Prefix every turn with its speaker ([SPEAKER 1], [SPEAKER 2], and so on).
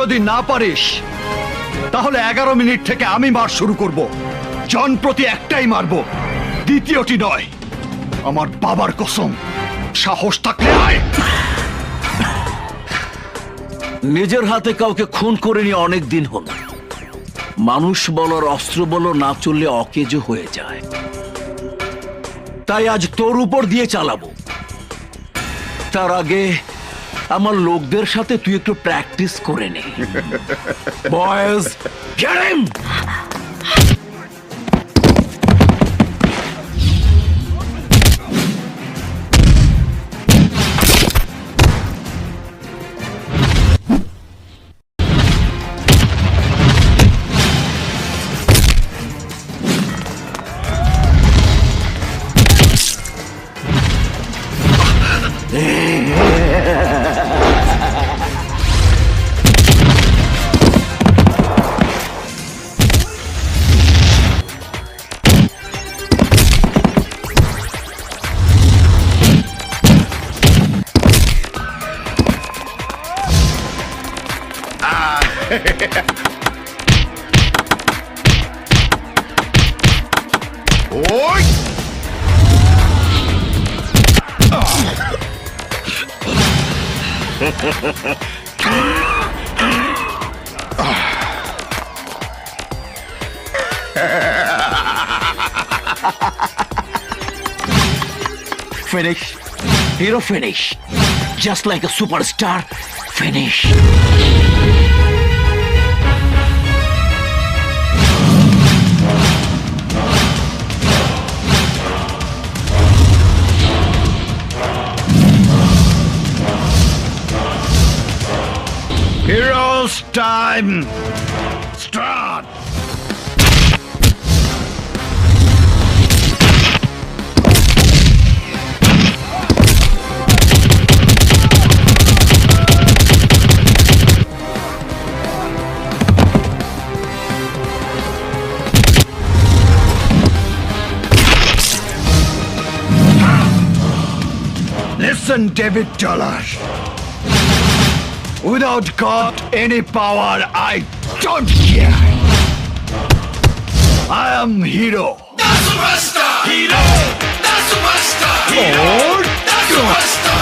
[SPEAKER 1] যদি না পারিস তাহলে 11 মিনিট থেকে আমি মার শুরু করব। জন প্রতি একটাই মারবো, দ্বিতীয়টি নয়। আমার বাবার কসম, সাহস থাকলে আয়।
[SPEAKER 2] নিজের হাতে কাউকে খুন করে নিয়ে অনেক দিন হলো। মানুষ বলো অস্ত্র বলো না চললে অকেজো হয়ে যায়। তাই আজ তোর উপর দিয়ে চালাবো। তার আগে আমার লোকদের সাথে তুই একটু প্র্যাকটিস করে নে। Boys, get him!
[SPEAKER 1] Oi!
[SPEAKER 2] Finish. Hero finish. Just like a superstar, finish.
[SPEAKER 1] Heroes time! Start! Listen, David Dollar. Without God, any power, I don't care. I am hero.
[SPEAKER 3] That's a superstar! Hero! That's a superstar! Hero! That's a superstar!